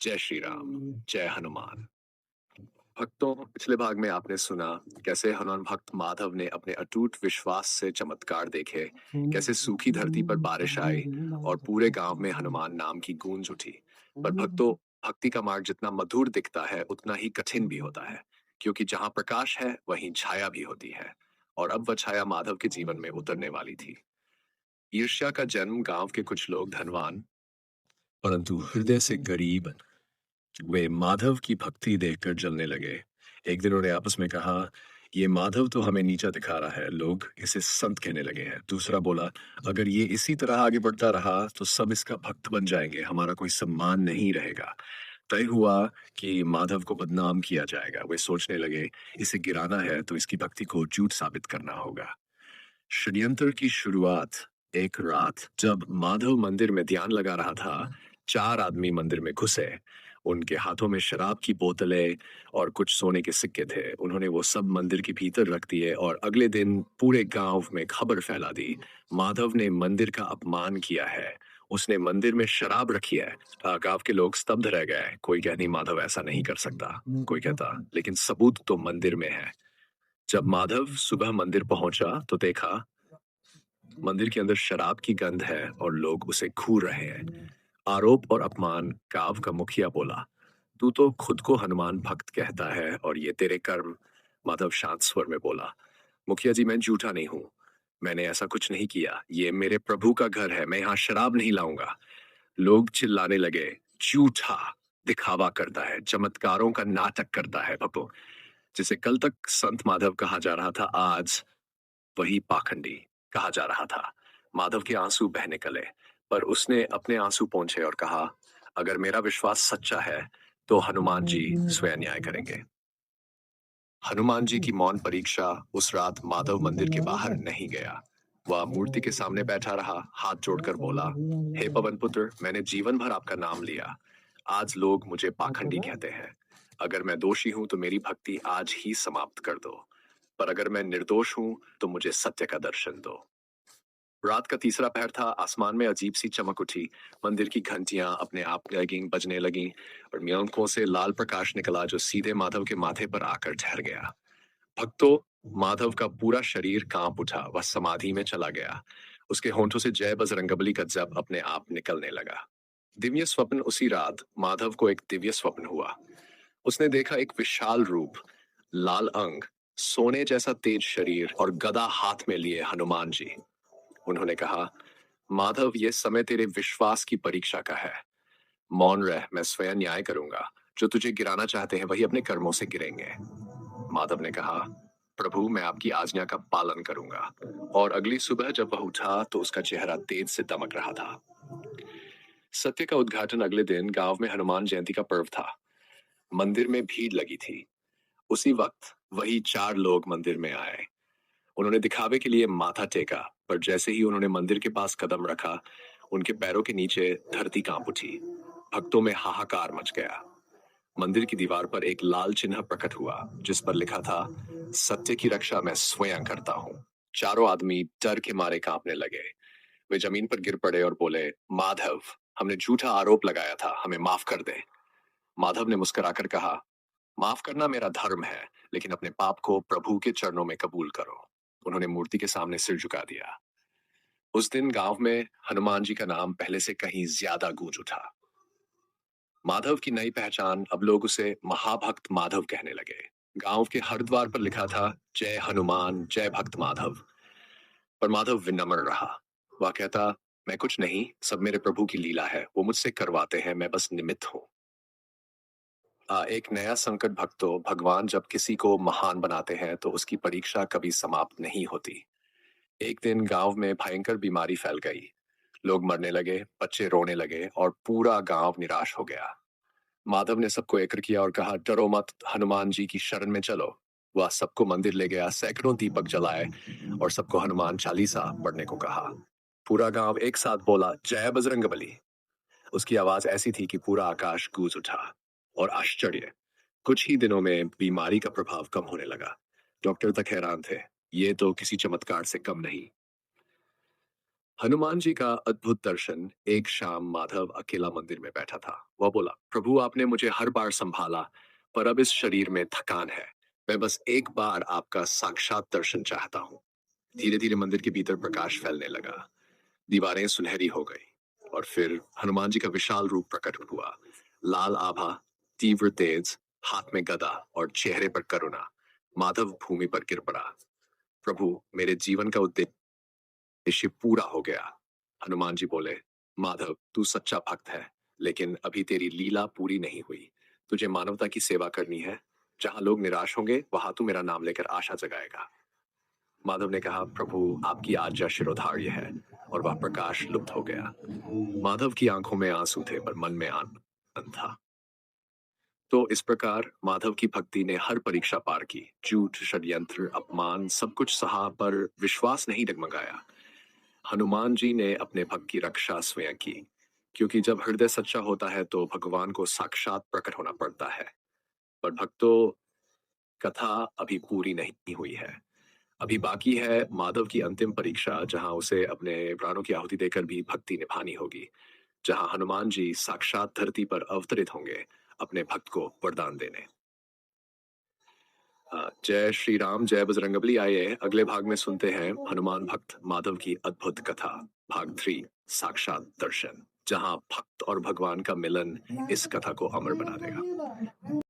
जय श्री राम, जय हनुमान। भक्तों, पिछले भाग में आपने सुना कैसे हनुमान भक्त माधव ने अपने अटूट विश्वास से चमत्कार देखे, कैसे सूखी धरती पर बारिश आई और पूरे गांव में हनुमान नाम की गूंज उठी। पर भक्तों, भक्ति का मार्ग जितना मधुर दिखता है उतना ही कठिन भी होता है, क्योंकि जहां प्रकाश है वहीं छाया भी होती है। और अब वह छाया माधव के जीवन में उतरने वाली थी। ईर्ष्या का जन्म गांव के कुछ लोग धनवान परंतु हृदय से गरीब वे माधव की भक्ति देखकर जलने लगे। एक दिन उन्होंने आपस में कहा, ये माधव तो हमें नीचा दिखा रहा है, लोग इसे संत कहने लगे हैं। दूसरा बोला, अगर ये इसी तरह आगे बढ़ता रहा तो सब इसका भक्त बन जाएंगे, हमारा कोई सम्मान नहीं रहेगा। तय हुआ कि माधव को बदनाम किया जाएगा। वे सोचने लगे, इसे गिराना है तो इसकी भक्ति को झूठ साबित करना होगा। षड्यंत्र की शुरुआत एक रात जब माधव मंदिर में ध्यान लगा रहा था, चार आदमी मंदिर में घुसे। उनके हाथों में शराब की बोतलें और कुछ सोने के सिक्के थे। उन्होंने वो सब मंदिर के भीतर रख दिए और अगले दिन पूरे गांव में खबर फैला दी, माधव ने मंदिर का अपमान किया है, उसने मंदिर में शराब रखी है। गांव के लोग स्तब्ध रह गए। कोई कहनी माधव ऐसा नहीं कर सकता, कोई कहता लेकिन सबूत तो मंदिर में है। जब माधव सुबह मंदिर पहुंचा तो देखा मंदिर के अंदर शराब की गंध है और लोग उसे घूर रहे हैं। आरोप और अपमान। गांव का मुखिया बोला, तू तो खुद को हनुमान भक्त कहता है और ये तेरे कर्म। माधव शांत स्वर में बोला, मुखिया जी, मैं झूठा नहीं हूं, मैंने ऐसा कुछ नहीं किया, ये मेरे प्रभु का घर है, मैं यहाँ शराब नहीं लाऊंगा। लोग चिल्लाने लगे, झूठा, दिखावा करता है, चमत्कारों का नाटक करता है। भक्तों, जिसे कल तक संत माधव कहा जा रहा था, आज वही पाखंडी कहा जा रहा था। माधव के आंसू बह निकले, पर उसने अपने आंसू पोंछे और कहा, अगर मेरा विश्वास सच्चा है तो हनुमान जी स्वयं न्याय करेंगे। हनुमान जी की मौन परीक्षा। उस रात माधव मंदिर के बाहर नहीं गया। वह मूर्ति के सामने बैठा रहा, हाथ जोड़कर बोला, हे पवन पुत्र, मैंने जीवन भर आपका नाम लिया, आज लोग मुझे पाखंडी कहते हैं। अगर मैं दोषी हूं तो मेरी भक्ति आज ही समाप्त कर दो, पर अगर मैं निर्दोष हूं तो मुझे सत्य का दर्शन दो। रात का तीसरा पहर था। आसमान में अजीब सी चमक उठी। मंदिर की घंटियां अपने आप बजने लगीं और मियांकों से लाल प्रकाश निकला जो सीधे माधव के माथे पर आकर ठहर गया। भक्तों, माधव का पूरा शरीर कांप उठा, वह समाधि में चला गया। उसके होंठों से जय बजरंगबली का जप अपने आप निकलने लगा। दिव्य स्वप्न। उसी रात माधव को एक दिव्य स्वप्न हुआ। उसने देखा एक विशाल रूप, लाल अंग, सोने जैसा तेज शरीर और गदा हाथ में लिए हनुमान जी। उन्होंने कहा, माधव, ये समय तेरे विश्वास की परीक्षा का है, मौन रह, मैं स्वयं न्याय करूंगा। जो तुझे गिराना चाहते हैं वही अपने कर्मों से गिरेंगे। माधव ने कहा, प्रभु, मैं आपकी आज्ञा का पालन करूंगा। और अगली सुबह जब वह उठा तो उसका चेहरा तेज से दमक रहा था। सत्य का उद्घाटन। अगले दिन गांव में हनुमान जयंती का पर्व था। मंदिर में भीड़ लगी थी। उसी वक्त वही चार लोग मंदिर में आए। उन्होंने दिखावे के लिए माथा टेका, पर जैसे ही उन्होंने मंदिर के पास कदम रखा, उनके पैरों के नीचे धरती कांप उठी। भक्तों में हाहाकार मच गया। मंदिर की दीवार पर एक लाल चिन्ह प्रकट हुआ जिस पर लिखा था, सत्य की रक्षा मैं स्वयं करता हूँ। चारों आदमी डर के मारे कांपने लगे। वे जमीन पर गिर पड़े और बोले, माधव, हमने झूठा आरोप लगाया था, हमें माफ कर दे। माधव ने मुस्कुराकर कहा, माफ करना मेरा धर्म है, लेकिन अपने पाप को प्रभु के चरणों में कबूल करो। उन्होंने मूर्ति के सामने सिर झुका दिया। उस दिन गांव में हनुमान जी का नाम पहले से कहीं ज्यादा गूंज उठा। माधव की नई पहचान। अब लोग उसे महाभक्त माधव कहने लगे। गांव के हर द्वार पर लिखा था, जय हनुमान, जय भक्त माधव। पर माधव विनम्र रहा। वह कहता, मैं कुछ नहीं, सब मेरे प्रभु की लीला है, वो मुझसे करवाते हैं, मैं बस निमित्त हूँ। एक नया संकट। भक्तों, भगवान जब किसी को महान बनाते हैं तो उसकी परीक्षा कभी समाप्त नहीं होती। एक दिन गांव में भयंकर बीमारी फैल गई। लोग मरने लगे, बच्चे रोने लगे और पूरा गांव निराश हो गया। माधव ने सबको एकत्र किया और कहा, डरो मत, हनुमान जी की शरण में चलो। वह सबको मंदिर ले गया, सैकड़ों दीपक जलाए और सबको हनुमान चालीसा पढ़ने को कहा। पूरा गांव एक साथ बोला, जय बजरंगबली। उसकी आवाज ऐसी थी कि पूरा आकाश गूंज उठा। और आश्चर्य, कुछ ही दिनों में बीमारी का प्रभाव कम होने लगा। डॉक्टर तक हैरान थे, ये तो किसी चमत्कार से कम नहीं। हनुमान जी का अद्भुत दर्शन। एक शाम माधव अकेला मंदिर में बैठा था। वह बोला, प्रभु आपने मुझे हर बार संभाला, पर अब इस शरीर में थकान है। मैं बस एक बार आपका साक्षात दर्शन चाहता हूँ। धीरे धीरे मंदिर के भीतर प्रकाश फैलने लगा। दीवारें सुनहरी हो गई और फिर हनुमान जी का विशाल रूप प्रकट हुआ। लाल आभा, तीव्र तेज, हाथ में गदा और चेहरे पर करुणा। माधव भूमि पर गिर पड़ा। प्रभु, मेरे जीवन का उद्देश्य पूरा हो गया। हनुमान जी बोले, माधव तू सच्चा भक्त है, लेकिन अभी तेरी लीला पूरी नहीं हुई। तुझे मानवता की सेवा करनी है। जहां लोग निराश होंगे वहां तू मेरा नाम लेकर आशा जगाएगा। माधव ने कहा, प्रभु आपकी आज्ञा शिरोधार्य है। और वह प्रकाश लुप्त हो गया। माधव की आंखों में आंसू थे पर मन में आनंद था। तो इस प्रकार माधव की भक्ति ने हर परीक्षा पार की। झूठ, षड्यंत्र, अपमान सब कुछ सहा, पर विश्वास नहीं डगमगाया। हनुमान जी ने अपने भक्त की रक्षा स्वयं की, क्योंकि जब हृदय सच्चा होता है तो भगवान को साक्षात प्रकट होना पड़ता है। पर भक्तों, कथा अभी पूरी नहीं हुई है। अभी बाकी है माधव की अंतिम परीक्षा, जहां उसे अपने प्राणों की आहुति देकर भी भक्ति निभानी होगी। जहां हनुमान जी साक्षात धरती पर अवतरित होंगे अपने भक्त को वरदान देने। जय श्री राम, जय बजरंगबली। आइए अगले भाग में सुनते हैं हनुमान भक्त माधव की अद्भुत कथा, भाग 3, साक्षात दर्शन, जहां भक्त और भगवान का मिलन इस कथा को अमर बना देगा।